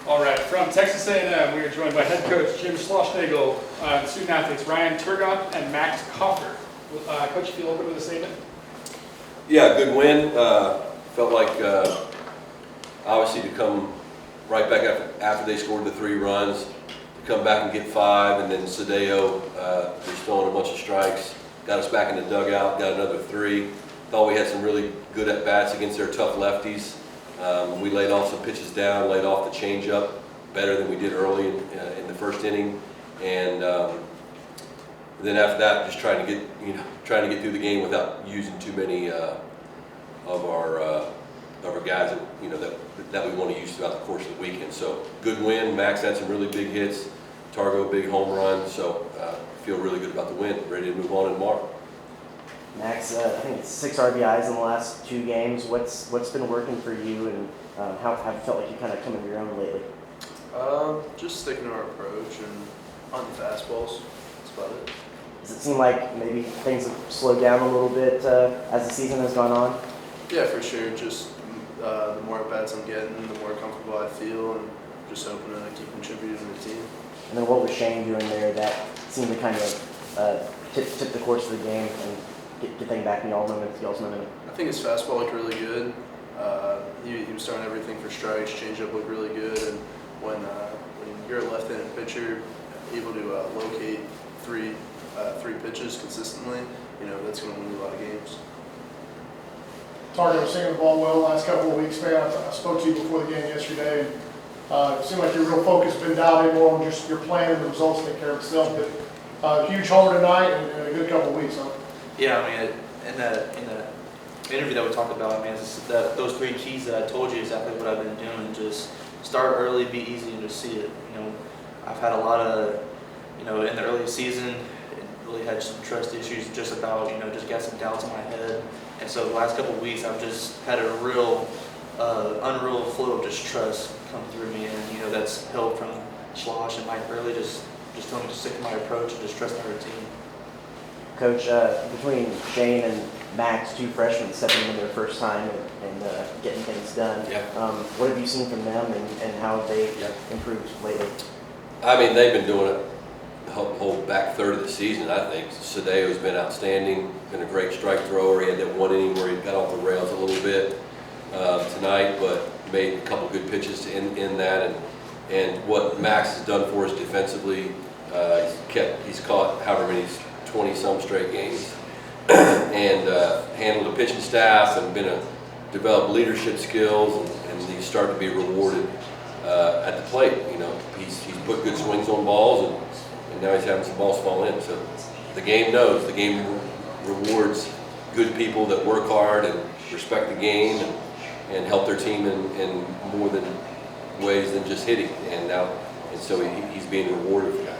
All right, from Texas A&M, we are joined by head coach Jim Schlossnagle, student athletes Ryan Targac and Max Kaufer. Coach, feel open with a statement? Yeah, good win. Felt like obviously to come right back after they scored the 3 runs, to come back and get 5, and then Sadeo just throwing a bunch of strikes, got us back in the dugout, got another 3. Thought we had some really good at-bats against their tough lefties. We laid off some pitches down, laid off the changeup better than we did early in the first inning, and then after that, just trying to get through the game without using too many of our guys that we want to use throughout the course of the weekend. So good win. Max had some really big hits. Targo, big home run. So feel really good about the win. Ready to move on tomorrow. Max, I think it's 6 RBIs in the last 2 games. What's been working for you, and how have you felt like you kind of come into your own lately? Just sticking to our approach and on the fastballs. That's about it. Does it seem like maybe things have slowed down a little bit as the season has gone on? Yeah, for sure. Just the more at bats I'm getting, the more comfortable I feel, and just hoping that I keep contributing to the team. And then what was Shane doing there that seemed to kind of tip the course of the game and get things back in y'all's momentum? I think his fastball looked really good. He was throwing everything for strikes. Changeup looked really good, and when you're a left-handed pitcher, able to locate three pitches consistently, that's going to win you a lot of games. Target was seeing the ball well the last couple of weeks, man. I spoke to you before the game yesterday. It seemed like your real focus has been dialed in more on just your plan and the results take care of itself. But huge homer tonight and a good couple of weeks, huh? Yeah, I mean, in the interview that we talked about, I mean, those 3 keys that I told you exactly what I've been doing. Just start early, be easy, and just see it. I've had a lot of, in the early season, really had some trust issues, just about, just got some doubts in my head. And so the last couple of weeks, I've just had a real, unreal flow of just trust come through me, and that's help from Schloss and Mike Burley, just telling me to stick to my approach and just trust my routine. Coach, between Shane and Max, 2 freshmen stepping in their first time and getting things done, what have you seen from them, and how have they improved lately? I mean, they've been doing it the whole back third of the season, I think. Sadeo's been outstanding, been a great strike thrower. He had that 1 inning where he got off the rails a little bit tonight, but made a couple good pitches to end that. And what Max has done for us defensively, he's caught however many 20-some straight games, and handled the pitching staff and developed leadership skills, and he's starting to be rewarded at the plate. He's put good swings on balls, and now he's having some balls fall in. So the game knows. The game rewards good people that work hard and respect the game and help their team in more than ways than just hitting. And so he's being rewarded for that.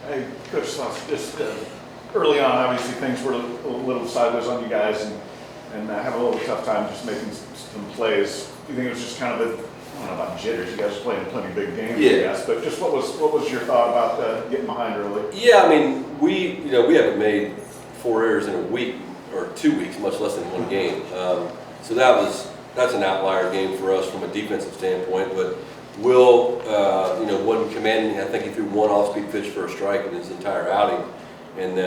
Hey, Coach Sloss, just early on, obviously things were a little sideways on you guys, and have a little tough time just making some plays. Do you think it was just kind of I don't know about jitters? You guys are playing plenty big games, I guess. But just what was your thought about getting behind early? Yeah, I mean, we haven't made 4 errors in a week or 2 weeks, much less than 1 game. So that's an outlier game for us from a defensive standpoint, but Will, wasn't commanding. I think he threw 1 off-speed pitch for a strike in his entire outing, and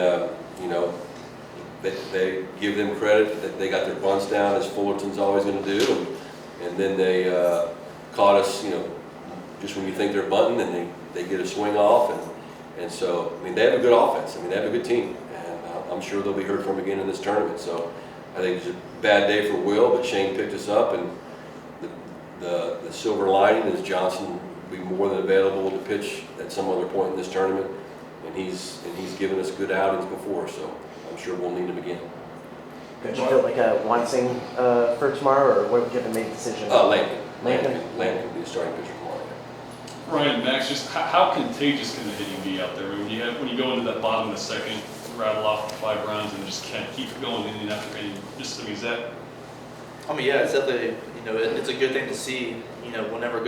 they give them credit that they got their bunts down, as Fullerton's always going to do, and then they caught us, just when you think they're bunting, and they get a swing off, and so I mean they have a good offense. I mean they have a good team, and I'm sure they'll be heard from again in this tournament. So I think it's a bad day for Will, but Shane picked us up, and the silver lining is Johnson will be more than available to pitch at some other point in this tournament, and he's given us good outings before, so I'm sure we'll need him again. Could you feel like Wansing for tomorrow, or what would you have to make a decision? Landon can be the starting pitcher tomorrow. Ryan, Max, just how contagious can the hitting be out there? When you go into that bottom of the second, rattle off the 5 rounds and just can't keep going inning after inning, is that? I mean, yeah, it's definitely, it's a good thing to see, whenever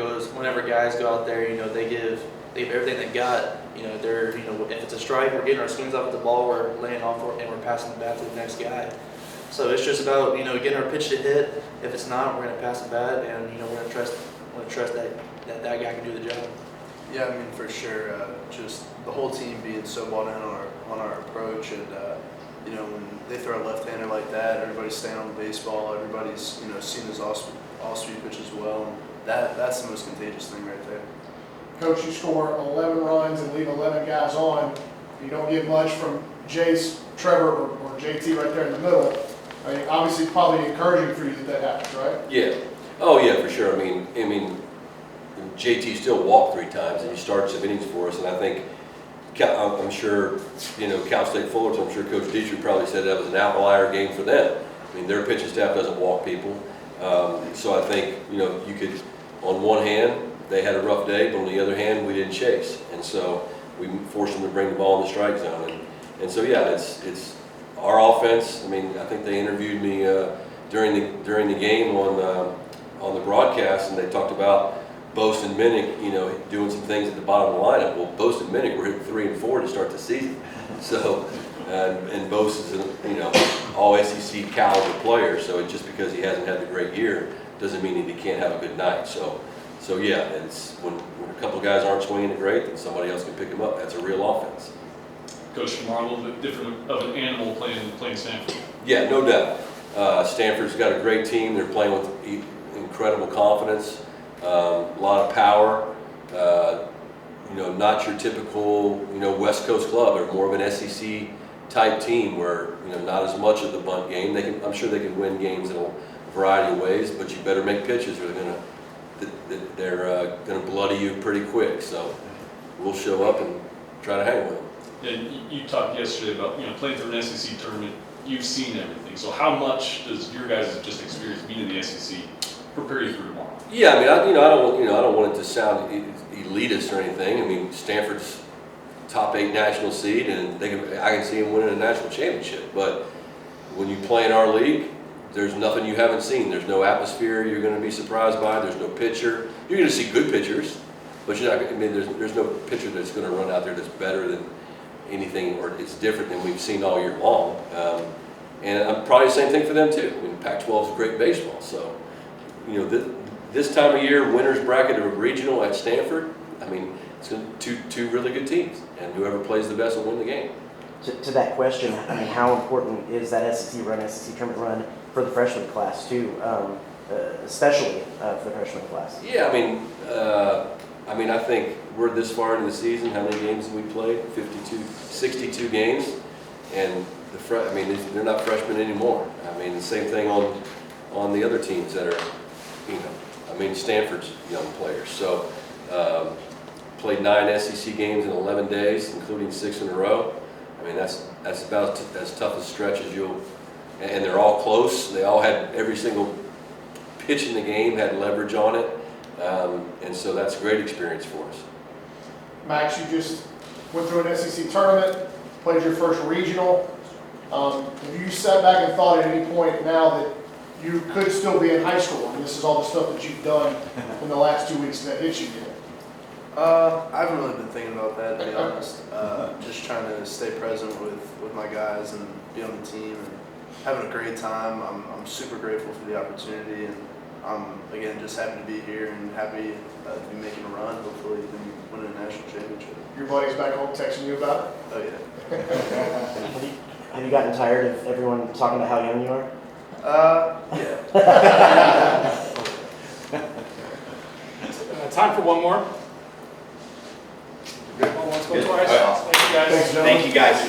guys go out there, they give everything they got, they're, if it's a strike, we're getting our swings off at the ball, we're laying off and we're passing the bat to the next guy. So it's just about, getting our pitch to hit. If it's not, we're going to pass the bat, and, we're going to trust that guy can do the job. Yeah, I mean, for sure. Just the whole team being so bought in on our approach, and you know, when they throw a left-hander like that, everybody's staying on the baseball. Everybody's seeing his off-speed pitch as well. And that's the most contagious thing right there. Coach, you score 11 runs and leave 11 guys on. You don't get much from Jace, Trevor, or JT right there in the middle. I mean, obviously, probably encouraging for you that happens, right? Yeah. Oh, yeah, for sure. I mean, JT still walked 3 times, and he started some innings for us. And I think, I'm sure, Cal State Fullerton, I'm sure Coach Dietrich probably said that was an outlier game for them. I mean, their pitching staff doesn't walk people. So I think, you could, on one hand, they had a rough day, but on the other hand, we didn't chase. And so we forced them to bring the ball in the strike zone. And so, yeah, it's our offense. I mean, I think they interviewed me during the game on the broadcast, and they talked about Boast and Minnick, doing some things at the bottom of the lineup. Well, Boast and Minnick were hitting 3 and 4 to start the season. So, and Boast is all SEC caliber player. So just because he hasn't had a great year doesn't mean that he can't have a good night. So yeah, it's when a couple of guys aren't swinging it great, then somebody else can pick them up. That's a real offense. Coach Shamar, a little bit different of an animal playing Stanford. Yeah, no doubt. Stanford's got a great team. They're playing with incredible confidence, a lot of power. Not your typical West Coast club. They're more of an SEC type team where not as much of the bunt game. I'm sure they can win games in a variety of ways, but you better make pitches or they're gonna bloody you pretty quick. So we'll show up and try to hang with them. And you talked yesterday about playing through an SEC tournament. You've seen everything. So how much does your guys' just experience being in the SEC prepare you for tomorrow? Yeah, I mean, I don't want it to sound elitist or anything. I mean, Stanford's top 8 national seed, and I can see them winning a national championship. But when you play in our league, there's nothing you haven't seen. There's no atmosphere you're going to be surprised by. There's no pitcher. You're going to see good pitchers, but you're not. I mean, there's no pitcher that's going to run out there that's better than anything, or it's different than we've seen all year long. And I'm probably the same thing for them too. I mean, Pac-12 is great baseball, so this time of year, winners bracket of a regional at Stanford. I mean, it's two really good teams, and whoever plays the best will win the game. To that question, I mean, how important is that SEC tournament run for the freshman class too, especially for the freshman class? Yeah, I mean, I think we're this far into the season. How many games have we played? 62 games, and they're not freshmen anymore. I mean, the same thing on the other teams that are, Stanford's young players. So played 9 SEC games in 11 days, including 6 in a row. I mean, that's about as tough a stretch as and they're all close. They all had every single pitch in the game had leverage on it. And so that's a great experience for us. Max, you just went through an SEC tournament, played your first regional. Have you sat back and thought at any point now that you could still be in high school, and this is all the stuff that you've done in the last 2 weeks that hit you yet? I haven't really been thinking about that, to be honest. Just trying to stay present with my guys and be on the team and having a great time. I'm super grateful for the opportunity, and I'm, again, just happy to be here and happy to be making a run, hopefully, and winning a national championship. Your buddies back home texting you about it? Oh, yeah. Have you gotten tired of everyone talking about how young you are? Yeah. Time for one more. Good. Once, go twice. Thanks, Thank you, guys. Thanks, gentlemen. Thank you, guys.